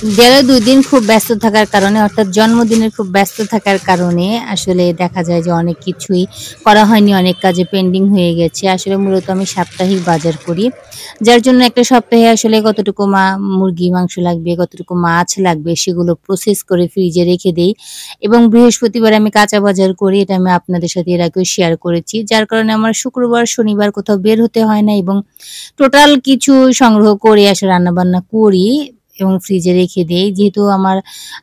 গেল ২ দিন খুব ব্যস্ত থাকার কারণে অর্থাৎ জন্মদিনের খুব ব্যস্ত থাকার কারণে আসলে দেখা যায় যে অনেক কিছুই করা হয়নি, অনেক কাজে পেন্ডিং হয়ে গেছে। আসলে মূলত আমি সাপ্তাহিক বাজার করি। যার জন্য একটা সপ্তাহে আসলে কতটুকু মুরগি মাংস লাগবে, কতটুকু মাছ লাগবে সেগুলো প্রসেস করে ফ্রিজে রেখে দেই এবং বৃহস্পতিবার আমি কাঁচা বাজার করি। এটা আমি আপনাদের সাথে এর আগেও শেয়ার করেছি। যার কারণে আমার শুক্রবার, শনিবার কোথাও বের হতে হয় না এবং টোটাল কিছু সংগ্রহ করে আসলে রান্নাবান্না করি এবং ফ্রিজে রেখে দেই। যেহেতু আমার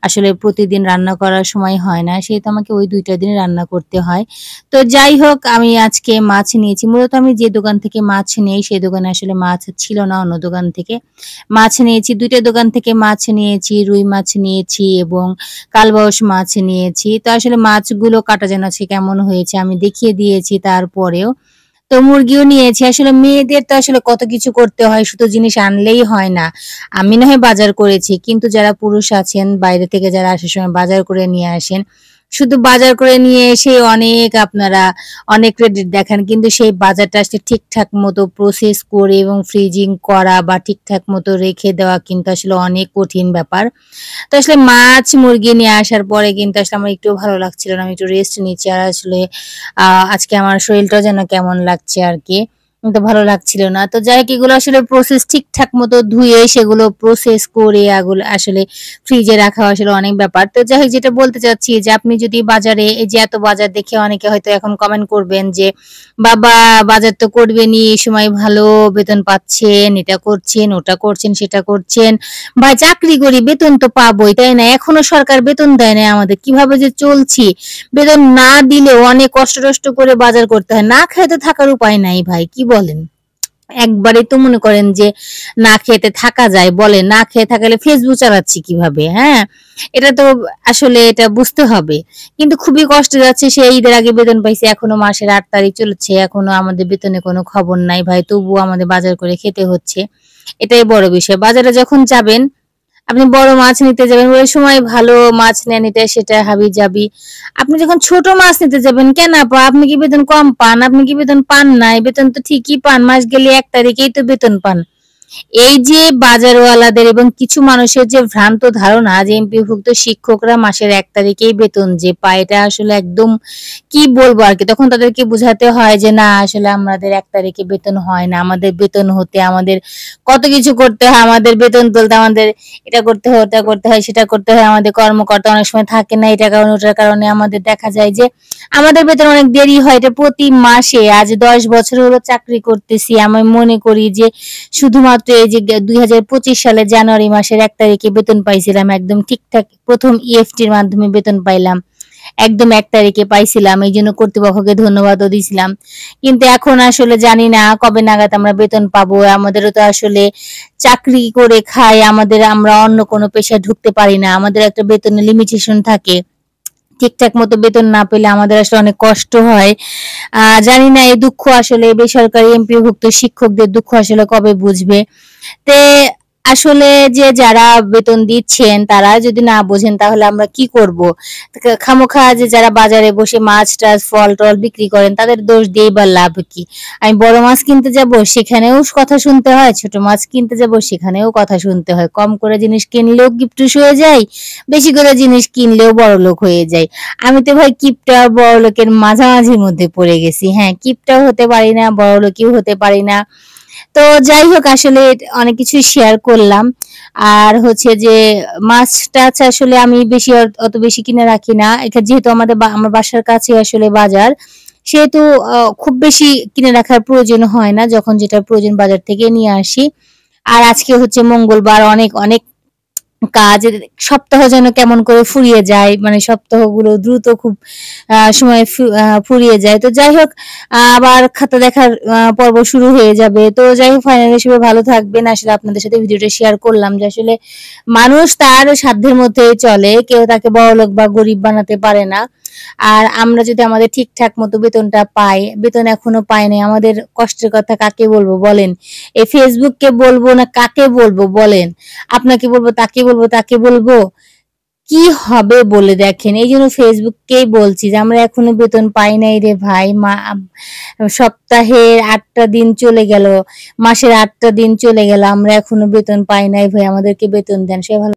আসলে প্রতিদিন রান্না করার সময় হয় না, সেহেতু আমাকে ওই ২ টা দিনে রান্না করতে হয়। তো যাই হোক আমি আজকে মাছ নিয়েছি। মূলত আমি যে দোকান থেকে মাছ নেই, সেই দোকানে আসলে মাছ ছিল না, অন্য দোকান থেকে মাছ নিয়েছি। ২ টা দোকান থেকে মাছ নিয়েছি, রুই মাছ নিয়েছি এবং কালবাউস মাছ নিয়েছি। তো আসলে মাছগুলো কাটা যেন আজকে কেমন হয়েছে আমি দেখিয়ে দিয়েছি তারপরেও। তো মুরগিও নিয়েছি। আসলে মেয়েদের তো আসলে কত কিছু করতে হয়, শুধু জিনিস আনলেই হয় না। আমি না হয় বাজার করেছি, কিন্তু যারা পুরুষ আছেন, বাইরে থেকে যারা আসার সময় বাজার করে নিয়ে আসেন, শুধু বাজার করে নিয়ে এসে অনেক ক্রেডিট দেখান। কিন্তু সেই বাজারটা আসলে ঠিকঠাক মতো প্রসেস করে এবং ফ্রিজিং করা বা ঠিকঠাক মতো রেখে দেওয়া কিন্তু আসলে অনেক কঠিন ব্যাপার। তো আসলে মাছ, মুরগি নিয়ে আসার পরে কিন্তু আসলে আমার একটুও ভালো লাগছিল না। আমি একটু রেস্ট নিচ্ছি। আর আসলে আজকে আমার শরীরটাও যেন কেমন লাগছে আরকি। কিন্তু ভালো লাগছিল না। তো যাই হোক এগুলো আসলে প্রসেস ঠিকঠাক মতো ধুয়ে সেগুলো প্রসেস করে আসলে ফ্রিজে রাখা আসলে অনেক ব্যাপার। তো যাই হোক যেটা বলতে চাচ্ছি যে আপনি যদি বাজারে এই যে এত বাজার দেখে অনেকে হয়তো এখন কমেন্ট করবেন যে, "বাবা বাজার তো করবেনই, এই সময় ভালো বেতন পাচ্ছেন, এটা করছেন, ওটা করছেন, সেটা করছেন। ভাই চাকরি করি বেতন তো পাবোই, তাই না? এখনো সরকার বেতন দেয় নাই আমাদের। কিভাবে যে চলছি? বেতন না দিলেও অনেক কষ্ট-টষ্ট করে বাজার করতে হয়। না খেয়ে তো থাকার উপায় নাই ভাই, কি বলেন? একবারেই তো মনে করেন যে না খেতে থাকা যায় বলেন, না খেয়ে থাকলে ফেসবুক চালাচ্ছি কিভাবে, হ্যাঁ? এটা তো আসলে এটা বুঝতে হবে। কিন্তু খুবই কষ্টে যাচ্ছে সেই ঈদের আগে বেতন পাইছি, এখনো মাসের ৮ তারিখ চলেছে, এখনো আমাদের বেতনের কোনো খবর নাই ভাই। তবুও আমাদের বাজার করে খেতে হচ্ছে। এটাই বড় বিষয়। বাজারে যখন যাবেন আপনি বড় মাছ নিতে যাবেন, ওই সময় ভালো মাছ নেন এটা সেটা হাবি-জাবি। আপনি যখন ছোট মাছ নিতে যাবেন, কেন আপা আপনি কি বেতন কম পান? আপনি কি বেতন পান নাই? বেতন তো ঠিকই পান। মাস গেলে ১ তারিখেই তো বেতন পান। এই যে বাজারওয়ালাদের এবং কিছু মানুষের যে ভ্রান্ত ধারণা যে এমপিওভুক্ত শিক্ষকরা মাসের ১ তারিখেই বেতন যে পায়, এটা আসলে একদম কি বলবো আরকি। তখন তাদেরকে বুঝাতে হয় যে না আসলে আমাদের ১ তারিখে বেতন হয় না। আমাদের বেতন হতে আমাদের কত কিছু করতে হয়। আমাদের বেতন তুলতে আমাদের এটা করতে হয়, ওটা করতে হয়, সেটা করতে হয়। আমাদের কর্মকর্তা অনেক সময় থাকে না। এটার কারণে ওটার কারণে আমাদের দেখা যায় যে আমাদের বেতন অনেক দেরি হয়। এটা প্রতি মাসে আজ ১০ বছর হলো চাকরি করতেছি। আমি মনে করি যে শুধুমাত্র এই যে ২০২৫ সালের জানুয়ারি মাসের ১ তারিখে বেতন পাইছিলাম। একদম ঠিকঠাক ১ম ইএফটির মাধ্যমে বেতন পাইলাম। একদম ১ তারিখে পাইছিলাম। এইজন্য কর্তৃপক্ষকে ধন্যবাদও দিছিলাম। কিন্তু এখন আসলে জানি না কবে নাগাদ আমরা বেতন পাবো। আমাদেরও তো আসলে চাকরি করে খাই। আমরা অন্য কোনো পেশায় ঢুকতে পারি না। আমাদের একটা বেতনের লিমিটেশন থাকে। ঠিকঠাক মতো বেতন না পেলে আমাদের আসলে অনেক কষ্ট হয়। জানি না এই দুঃখ আসলে বেসরকারি এমপিওভুক্ত শিক্ষকদের দুঃখ আসলে কবে বুঝবে। তে আসলে যে যারা বেতন দিচ্ছেন তারা যদি না বোঝেন তাহলে আমরা কি করব? খামোখা যে যারা বাজারে বসে মাছ-টাছ, ফল-টল বিক্রি করেন তাদের দোষ দিয়েই বা লাভ কি? আমি বড় মাছ কিনতে যাব সেখানেও কথা শুনতে হয়, ছোট মাছ কিনতে যাব সেখানেও কথা শুনতে হয়। কম করে জিনিস কিনলেও কিপটুস হয়ে যাই, বেশি করে জিনিস কিনলেও বড়লোক হয়ে যাই। আমি তো ভাই কিপটা আর বড়লোকের মাঝামাঝির মধ্যে পড়ে গেছি। হ্যাঁ, কিপটাও হতে পারি না, বড়লোকিও হতে পারি না। তো যাই হোক আসলে অনেক কিছুই শেয়ার করলাম। আর হচ্ছে যে মাছ-টাছ আসলে আমি অত বেশি কিনে রাখি না। যেহেতু আমার বাসার কাছে আসলে বাজার, সেহেতু খুব বেশি কিনে রাখার প্রয়োজন হয় না। যখন যেটা প্রয়োজন বাজার থেকে নিয়ে আসি। আর আজকে হচ্ছে মঙ্গলবার অনেক কাজ সপ্তাহ যেন কেমন করে ফুরিয়ে যায়, মানে সপ্তাহগুলো দ্রুত খুব সময় ফুরিয়ে যায়। তো যাই হোক আবার খাতা দেখার পর্ব শুরু হয়ে যাবে। তো যাই হোক ফাইনালি সবাই ভালো থাকবেন। আসলে আপনাদের সাথে ভিডিওটা শেয়ার করলাম যে আসলে মানুষ তার সাধ্যের মধ্যেই চলে। কেউ তাকে বড়লোক বা গরিব বানাতে পারে না। আর আমরা যদি আমাদের ঠিকঠাক মতো বেতনটা পাই, বেতন এখনো পাই নাই, আমাদের কষ্টের কথা কাকে বলবো বলেন? এই ফেসবুককে বলবো না কাকে বলবো বলেন? আপনাকে বলবো, তাকে বলবো, তাকে বলবো? কি হবে বলে দেখেন। এইজন্য ফেসবুককেই বলছি যে আমরা এখনো বেতন পাই নাই রে ভাই। সপ্তাহের ৮ টা দিন চলে গেল, মাসের ৮ টা দিন চলে গেল। আমরা এখনো বেতন পাই নাই ভাই। আমাদেরকে বেতন দেন। সবাই ভালো